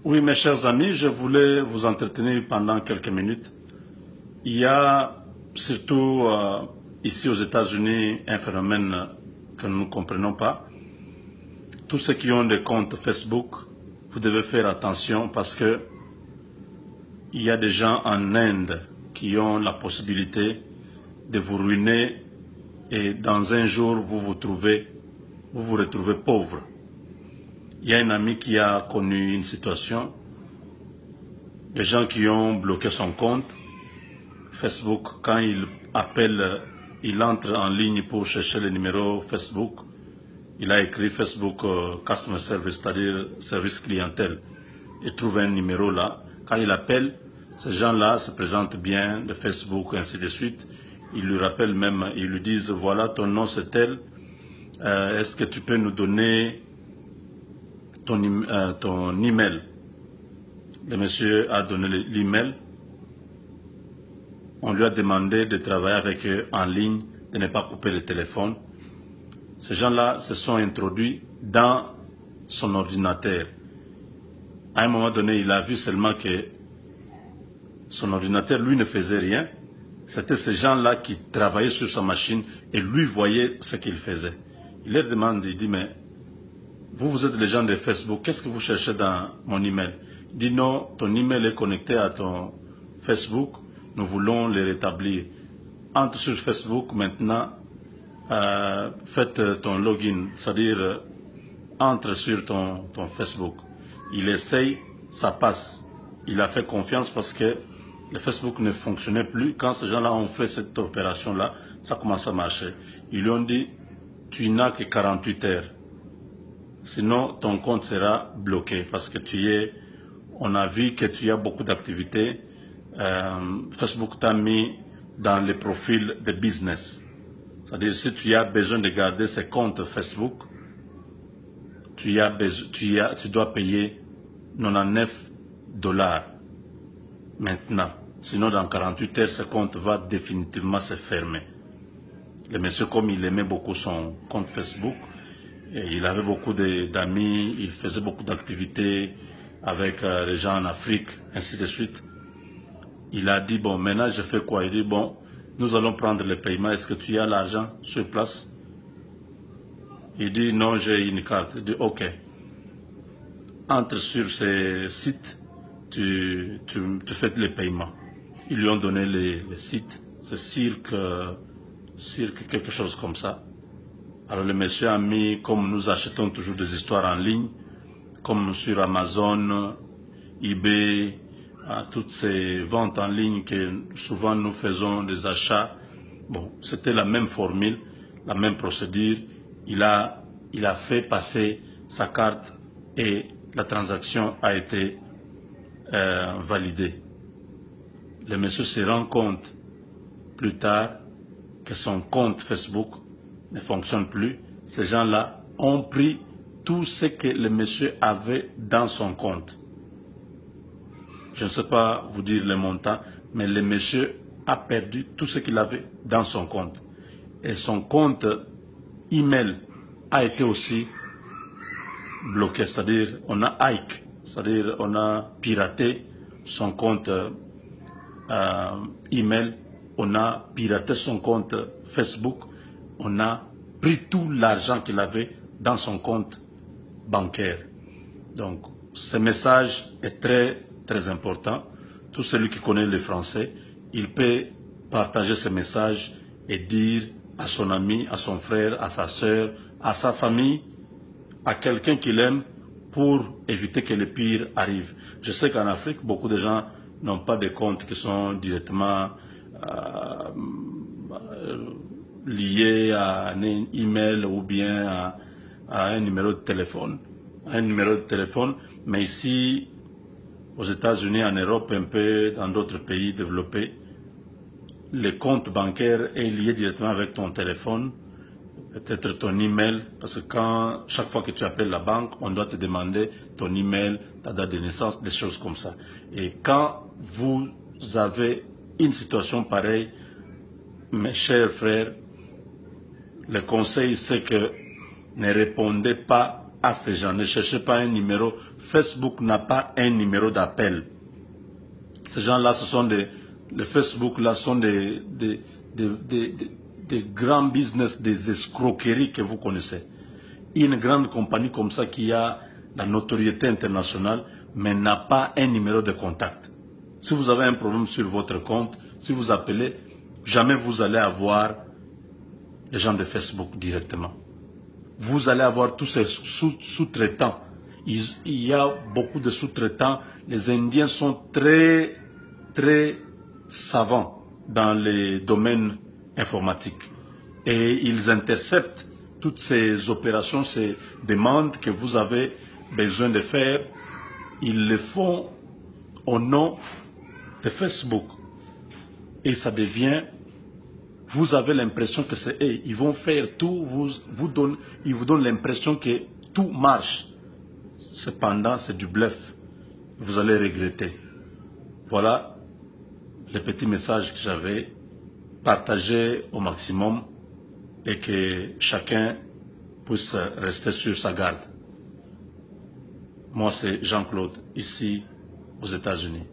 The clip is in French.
Oui, mes chers amis, je voulais vous entretenir pendant quelques minutes. Il y a surtout ici aux États-Unis un phénomène que nous ne comprenons pas. Tous ceux qui ont des comptes Facebook, vous devez faire attention parce que il y a des gens en Inde qui ont la possibilité de vous ruiner et dans un jour vous vous retrouvez pauvre. Il y a un ami qui a connu une situation, des gens qui ont bloqué son compte Facebook. Quand il appelle, il entre en ligne pour chercher le numéro Facebook, il a écrit Facebook Customer Service, c'est-à-dire service clientèle, et trouve un numéro là. Quand il appelle, ces gens-là se présentent bien de Facebook, et ainsi de suite. Ils lui rappellent même, ils lui disent, voilà, ton nom c'est tel, est-ce que tu peux nous donner ton email? Le monsieur a donné l'email. On lui a demandé de travailler avec eux en ligne, de ne pas couper le téléphone. Ces gens-là se sont introduits dans son ordinateur. À un moment donné, il a vu seulement que son ordinateur, lui, ne faisait rien. C'était ces gens-là qui travaillaient sur sa machine et lui voyait ce qu'il faisait. Il leur demande, il dit, mais vous êtes les gens de Facebook, qu'est-ce que vous cherchez dans mon email? Il dit, non, ton email est connecté à ton Facebook, nous voulons le rétablir. Entre sur Facebook maintenant, faites ton login, c'est-à-dire entre sur ton Facebook. Il essaye, ça passe. Il a fait confiance parce que le Facebook ne fonctionnait plus. Quand ces gens-là ont fait cette opération-là, ça commence à marcher. Ils lui ont dit, tu n'as que 48 heures. Sinon, ton compte sera bloqué parce que on a vu que tu as beaucoup d'activités. Facebook t'a mis dans les profils de business. C'est-à-dire, si tu as besoin de garder ces comptes Facebook, tu dois payer 99 $ maintenant. Sinon, dans 48 heures, ce compte va définitivement se fermer. Le monsieur, comme il aimait beaucoup son compte Facebook, et il avait beaucoup d'amis, il faisait beaucoup d'activités avec les gens en Afrique, ainsi de suite. Il a dit, bon, maintenant je fais quoi? Il dit, bon, nous allons prendre le paiement, est-ce que tu as l'argent sur place? Il dit, non, j'ai une carte. Il dit, ok. Entre sur ces sites, tu fais les paiements. Ils lui ont donné les sites, c'est cirque quelque chose comme ça. Alors le monsieur a mis, comme nous achetons toujours des histoires en ligne, comme sur Amazon, eBay, toutes ces ventes en ligne que souvent nous faisons des achats. Bon, c'était la même formule, la même procédure. Il a fait passer sa carte et la transaction a été validée. Le monsieur se rend compte plus tard que son compte Facebook ne fonctionne plus. Ces gens-là ont pris tout ce que le monsieur avait dans son compte. Je ne sais pas vous dire le montant, mais le monsieur a perdu tout ce qu'il avait dans son compte. Et son compte email a été aussi bloqué, c'est-à-dire on a hack, c'est-à-dire on a piraté son compte email, on a piraté son compte Facebook, on a pris tout l'argent qu'il avait dans son compte bancaire. Donc, ce message est très, très important. Tout celui qui connaît le français, il peut partager ce message et dire à son ami, à son frère, à sa soeur, à sa famille, à quelqu'un qu'il aime pour éviter que le pire arrive. Je sais qu'en Afrique, beaucoup de gens n'ont pas de comptes qui sont directement liés à un email ou bien à un numéro de téléphone. Mais ici, aux États-Unis, en Europe, un peu dans d'autres pays développés, le compte bancaire est lié directement avec ton téléphone, peut-être ton email, parce que chaque fois que tu appelles la banque, on doit te demander ton email, ta date de naissance, des choses comme ça. Et quand vous avez une situation pareille, mes chers frères, le conseil c'est que ne répondez pas à ces gens. Ne cherchez pas un numéro. Facebook n'a pas un numéro d'appel. Ces gens-là, ce sont les Facebook-là sont des grands business, des escroqueries que vous connaissez. Une grande compagnie comme ça qui a la notoriété internationale, mais n'a pas un numéro de contact. Si vous avez un problème sur votre compte, si vous appelez, jamais vous allez avoir les gens de Facebook directement. Vous allez avoir tous ces sous-traitants. Il y a beaucoup de sous-traitants. Les Indiens sont très savants dans les domaines informatiques. Et ils interceptent toutes ces opérations, ces demandes que vous avez besoin de faire. Ils le font au nom de Facebook. Et ça devient, vous avez l'impression que c'est eux. Ils vont faire tout, ils vous donnent l'impression que tout marche. Cependant, c'est du bluff. Vous allez regretter. Voilà le petit message que j'avais partagé au maximum et que chacun puisse rester sur sa garde. Moi, c'est Jean-Claude, ici aux États-Unis.